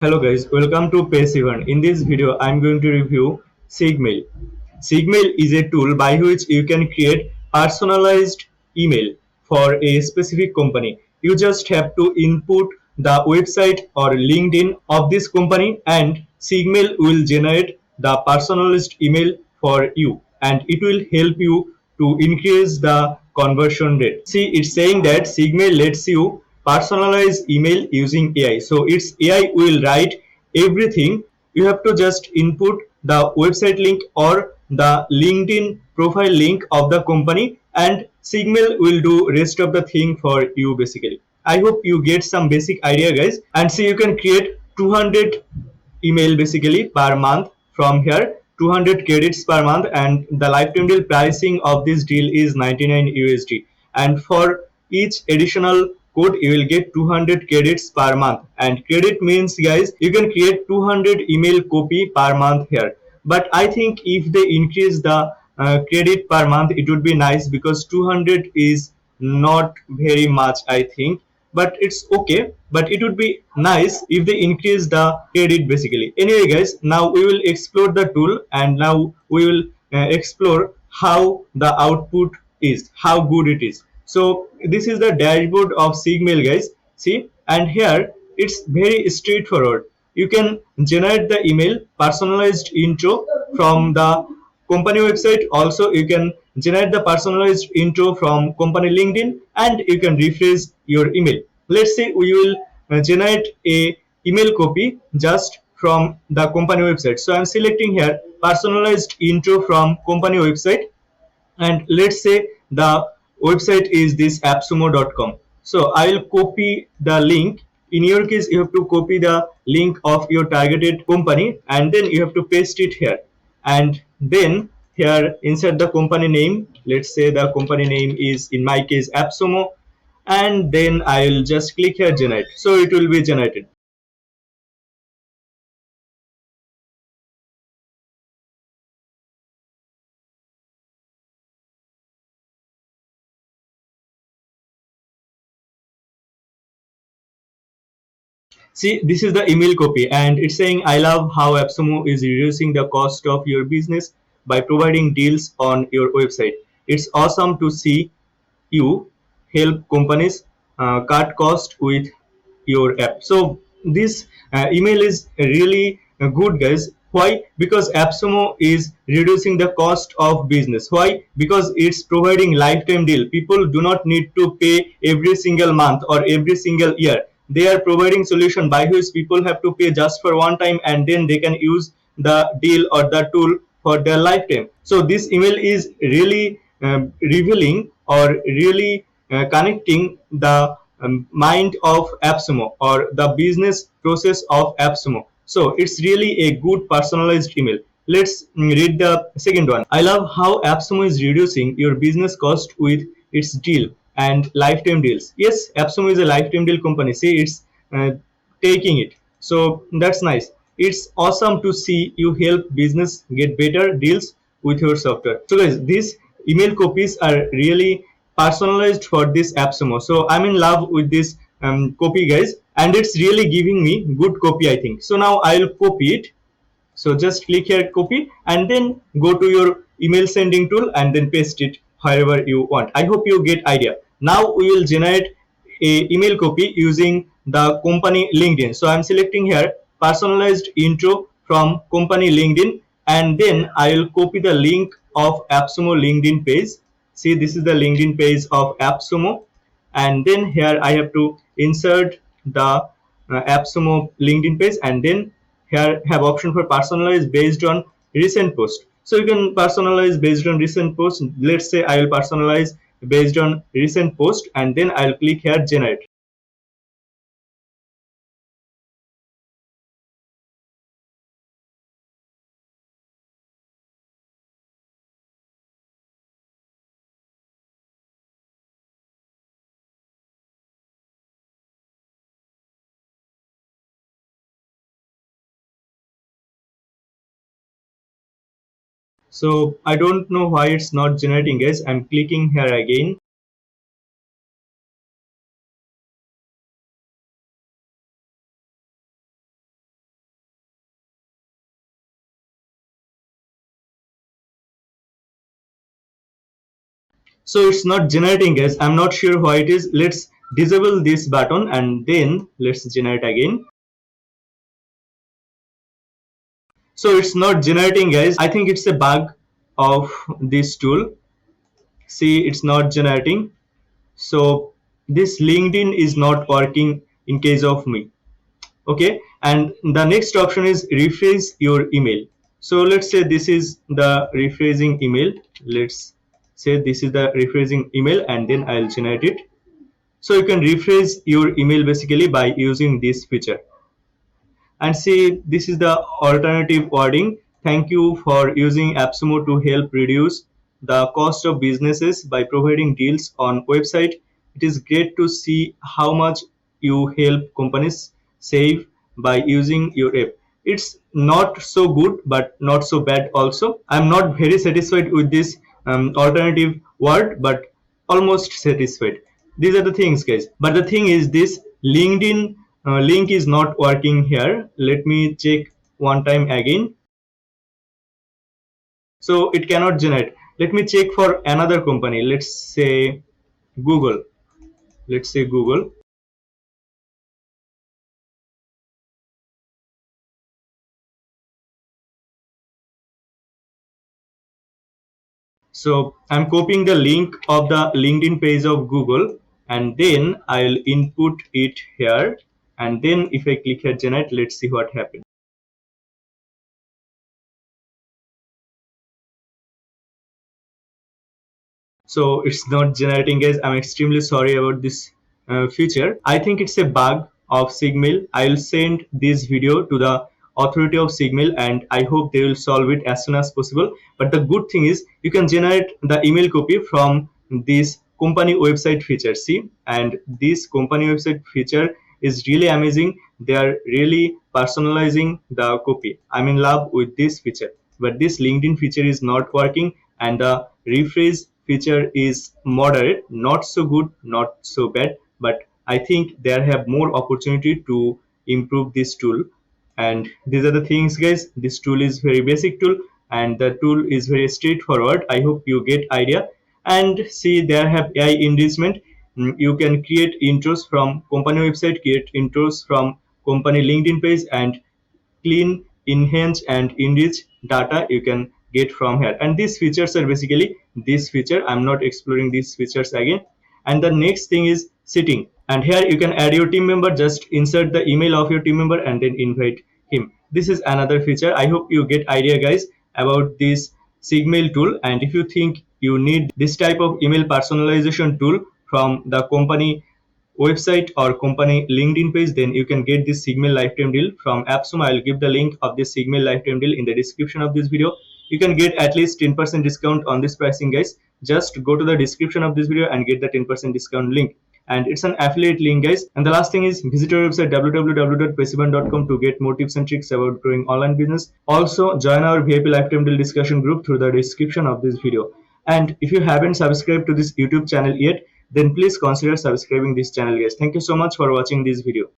Hello guys, welcome to Passivern. In this video, I'm going to review Sigmail. Sigmail is a tool by which you can create personalized email for a specific company. You just have to input the website or LinkedIn of this company and Sigmail will generate the personalized email for you and it will help you to increase the conversion rate. See, it's saying that Sigmail lets you personalize email using AI. So its AI will write everything. You have to just input the website link or the LinkedIn profile link of the company and Sigmail will do rest of the thing for you basically. I hope you get some basic idea guys, and see you can create 200 email basically per month from here, 200 credits per month, and the lifetime deal pricing of this deal is 99 USD, and for each additional code you will get 200 credits per month. And credit means guys you can create 200 email copy per month here, but I think if they increase the credit per month it would be nice because 200 is not very much I think, but it's okay, but it would be nice if they increase the credit basically. Anyway guys, now we will explore the tool and now we will explore how the output is, how good it is. So this is the dashboard of Sigmail guys, see, and here it's very straightforward. You can generate the email personalized intro from the company website. Also you can generate the personalized intro from company LinkedIn and you can rephrase your email. Let's say we will generate a email copy just from the company website. So I'm selecting here personalized intro from company website, and let's say the website is this appsumo.com. So I'll copy the link. In your case you have to copy the link of your targeted company and then you have to paste it here, and then here insert the company name. Let's say the company name is in my case AppSumo, and then I'll just click here generate, so it will be generated. See, this is the email copy and it's saying, I love how AppSumo is reducing the cost of your business by providing deals on your website. It's awesome to see you help companies cut cost with your app. So this email is really good guys. Why? Because AppSumo is reducing the cost of business. Why? Because it's providing lifetime deal. People do not need to pay every single month or every single year. They are providing solution by which people have to pay just for one time and then they can use the deal or the tool for their lifetime. So this email is really revealing or really connecting the mind of AppSumo or the business process of AppSumo. So it's really a good personalized email. Let's read the second one. I love how AppSumo is reducing your business cost with its deal and lifetime deals. Yes, AppSumo is a lifetime deal company. See, it's uh, taking it. So that's nice. It's awesome to see you help business get better deals with your software. So guys, these email copies are really personalized for this AppSumo. So I'm in love with this copy guys, and it's really giving me good copy I think. So now I'll copy it. So just click here copy and then go to your email sending tool and then paste it wherever you want. I hope you get idea. Now we will generate a email copy using the company LinkedIn. So I'm selecting here personalized intro from company LinkedIn, and then I will copy the link of AppSumo LinkedIn page. See, this is the LinkedIn page of AppSumo, and then here I have to insert the AppSumo LinkedIn page, and then here have option for personalize based on recent post. So you can personalize based on recent post. Let's say I will personalize based on recent post and then I'll click here generate. So I don't know why it's not generating guys. I'm clicking here again. So it's not generating, guys. I'm not sure why it is. Let's disable this button and then let's generate again. So it's not generating, guys. I think it's a bug of this tool. See, it's not generating. So this LinkedIn is not working in case of me. Okay, and the next option is rephrase your email. So let's say this is the rephrasing email. Let's say this is the rephrasing email and then I'll generate it. So you can rephrase your email basically by using this feature. And see, this is the alternative wording. Thank you for using AppSumo to help reduce the cost of businesses by providing deals on website. It is great to see how much you help companies save by using your app. It's not so good but not so bad also. I'm not very satisfied with this alternative word, but almost satisfied. These are the things, guys. But the thing is, this LinkedIn link is not working here. Let me check one time again. So it cannot generate. Let me check for another company. Let's say Google. Let's say Google. So I'm copying the link of the LinkedIn page of Google and then I'll input it here. And then if I click here generate, let's see what happens. So it's not generating, guys. I'm extremely sorry about this feature. I think it's a bug of Sigmail. I'll send this video to the authority of Sigmail and I hope they will solve it as soon as possible. But the good thing is you can generate the email copy from this company website feature. See, and this company website feature is really amazing. They are really personalizing the copy. I'm in love with this feature, but this LinkedIn feature is not working and the rephrase feature is moderate, not so good, not so bad, but I think there have more opportunity to improve this tool. And these are the things, guys. This tool is very basic tool and the tool is very straightforward. I hope you get idea. And see, there have AI enrichment. You can create intros from company website, create intros from company LinkedIn page, and clean, enhance and enrich data you can get from here. And these features are basically this feature. I'm not exploring these features again. And the next thing is setting, and here you can add your team member. Just insert the email of your team member and then invite him. This is another feature. I hope you get idea, guys, about this Sigmail tool. And if you think you need this type of email personalization tool from the company website or company LinkedIn page, then you can get this Sigmail lifetime deal from AppSumo. I'll give the link of this Sigmail lifetime deal in the description of this video. You can get at least 10% discount on this pricing, guys. Just go to the description of this video and get the 10% discount link. And it's an affiliate link, guys. And the last thing is visit our website www.passivern.com to get more tips and tricks about growing online business. Also join our VIP lifetime deal discussion group through the description of this video. And if you haven't subscribed to this YouTube channel yet, then please consider subscribing this channel, guys. Thank you so much for watching this video.